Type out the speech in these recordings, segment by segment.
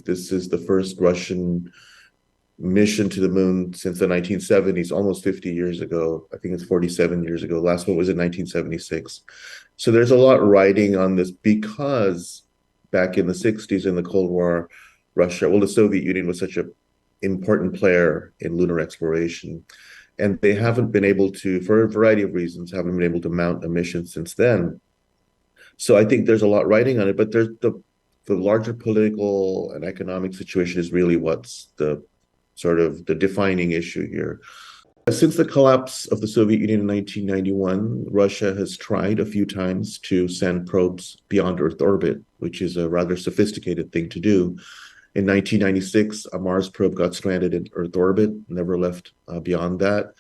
This is the first Russian mission to the moon since the 1970s, almost 50 years ago. I think it's 47 years ago. Last one was in 1976. So there's a lot riding on this because back in the 60s in the Cold War, Russia, well, the Soviet Union was such an important player in lunar exploration. And they haven't been able to, for a variety of reasons, haven't been able to mount a mission since then. So I think there's a lot riding on it, but there's the larger political and economic situation is really what's the sort of the defining issue here. Since the collapse of the Soviet Union in 1991, Russia has tried a few times to send probes beyond Earth orbit, which is a rather sophisticated thing to do. In 1996, a Mars probe got stranded in Earth orbit, never left beyond that.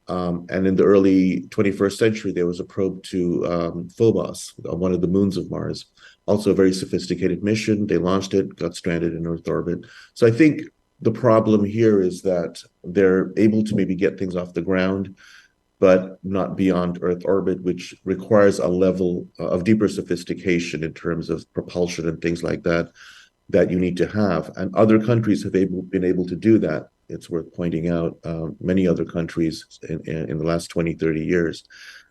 And in the early 21st century, there was a probe to Phobos, one of the moons of Mars. Also a very sophisticated mission. They launched it, got stranded in Earth orbit. So I think the problem here is that they're able to maybe get things off the ground, but not beyond Earth orbit, which requires a level of deeper sophistication in terms of propulsion and things like that, that you need to have. And other countries have been able to do that. It's worth pointing out many other countries in the last 20, 30 years,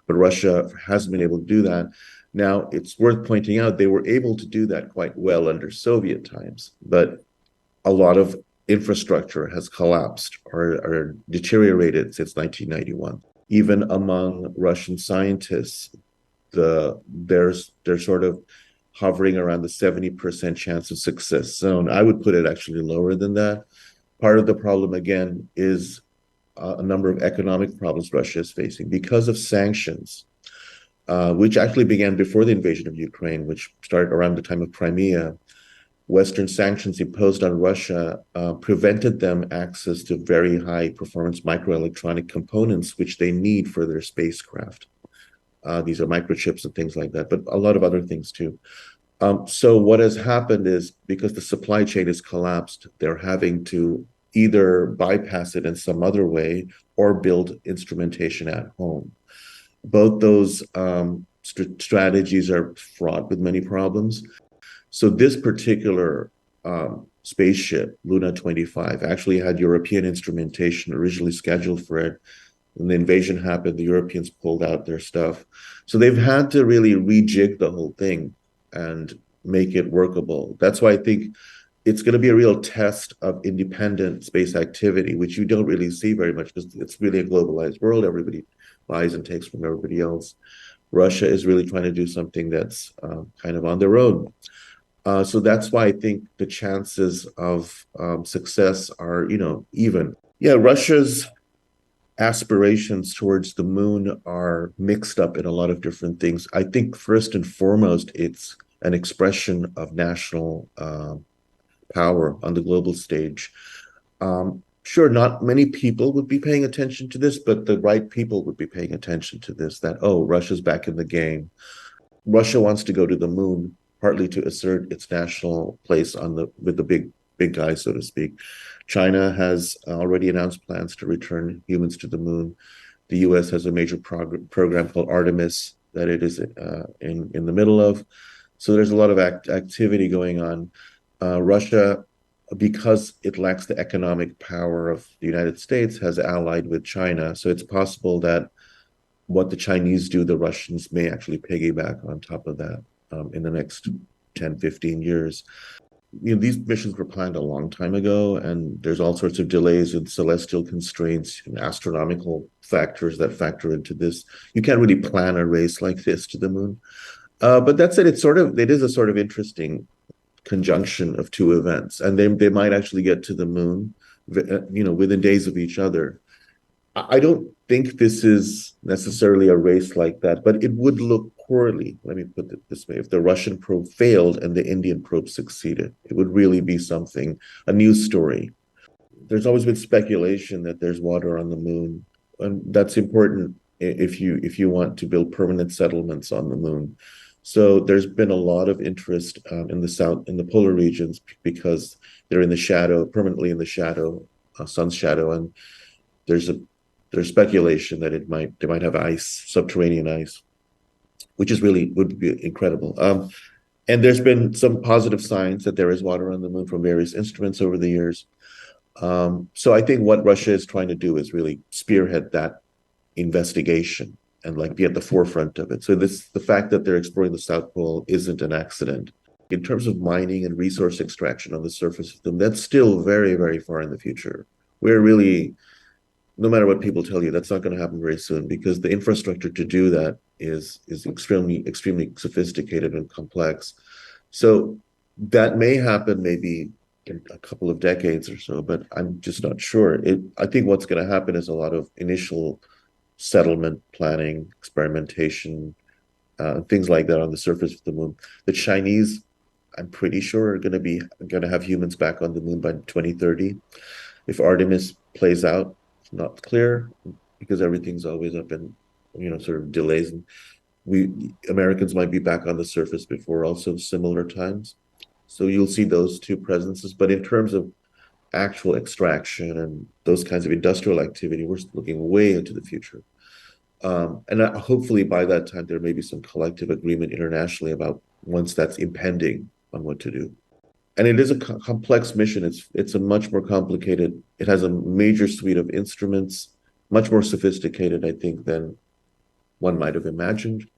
but Russia hasn't been able to do that. Now, it's worth pointing out they were able to do that quite well under Soviet times, but a lot of infrastructure has collapsed or deteriorated since 1991. Even among Russian scientists, they're sort of hovering around the 70% chance of success zone. I would put it actually lower than that. Part of the problem, again, is a number of economic problems Russia is facing because of sanctions, which actually began before the invasion of Ukraine, which started around the time of Crimea. Western sanctions imposed on Russia prevented them access to very high performance microelectronic components, which they need for their spacecraft. These are microchips and things like that, but a lot of other things too. So what has happened is because the supply chain has collapsed, they're having to either bypass it in some other way or build instrumentation at home. Both those strategies are fraught with many problems. So this particular spaceship, Luna 25, actually had European instrumentation originally scheduled for it. When the invasion happened, the Europeans pulled out their stuff. So they've had to really rejig the whole thing and make it workable. That's why I think it's going to be a real test of independent space activity, which you don't really see very much because it's really a globalized world. Everybody buys and takes from everybody else. Russia is really trying to do something that's kind of on their own. So that's why I think the chances of success are, even. Yeah, Russia's aspirations towards the moon are mixed up in a lot of different things. I think first and foremost, it's an expression of national power on the global stage. Sure, not many people would be paying attention to this, but the right people would be paying attention to this, that, oh, Russia's back in the game. Russia wants to go to the moon, partly to assert its national place with the big guys, so to speak. China has already announced plans to return humans to the moon. The US has a major program called Artemis that it is in the middle of. So there's a lot of activity going on. Russia, because it lacks the economic power of the United States, has allied with China. So it's possible that what the Chinese do, the Russians may actually piggyback on top of that in the next 10, 15 years. These missions were planned a long time ago, and there's all sorts of delays and celestial constraints and astronomical factors that factor into this. You can't really plan a race like this to the moon. But that said, it is a sort of interesting conjunction of two events, and they might actually get to the moon, within days of each other. I don't think this is necessarily a race like that, but it would look poorly, let me put it this way, if the Russian probe failed and the Indian probe succeeded. It would really be a news story. There's always been speculation that there's water on the moon, and that's important if you want to build permanent settlements on the moon. So there's been a lot of interest in the polar regions because they're in the shadow, permanently in the shadow, sun's shadow, and there's speculation that they might have ice, subterranean ice, which would be incredible. And there's been some positive signs that there is water on the moon from various instruments over the years. So I think what Russia is trying to do is really spearhead that investigation and like be at the forefront of it. So this the fact that they're exploring the South Pole isn't an accident. In terms of mining and resource extraction on the surface of them, that's still very, very far in the future. We're really, no matter what people tell you, that's not going to happen very soon because the infrastructure to do that is extremely sophisticated and complex. So that may happen maybe in a couple of decades or so, but I'm just not sure. I think what's going to happen is a lot of initial settlement planning, experimentation, things like that on the surface of the moon. The Chinese, I'm pretty sure, are going to have humans back on the moon by 2030. If Artemis plays out, it's not clear because everything's always up in, sort of delays. And we Americans might be back on the surface before also similar times. So you'll see those two presences. But in terms of actual extraction and those kinds of industrial activity, we're looking way into the future. And hopefully by that time, there may be some collective agreement internationally about once that's impending on what to do. And it is a complex mission. It's a much more complicated. It has a major suite of instruments, much more sophisticated, I think, than one might have imagined.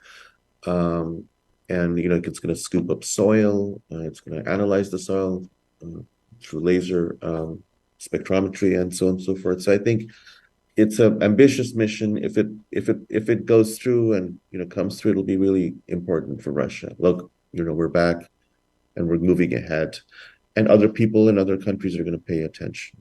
Um, and it's going to scoop up soil. It's going to analyze the soil through laser spectrometry and so on and so forth. So I think it's an ambitious mission. If it goes through and comes through, it'll be really important for Russia. Look, we're back and we're moving ahead, and other people in other countries are going to pay attention.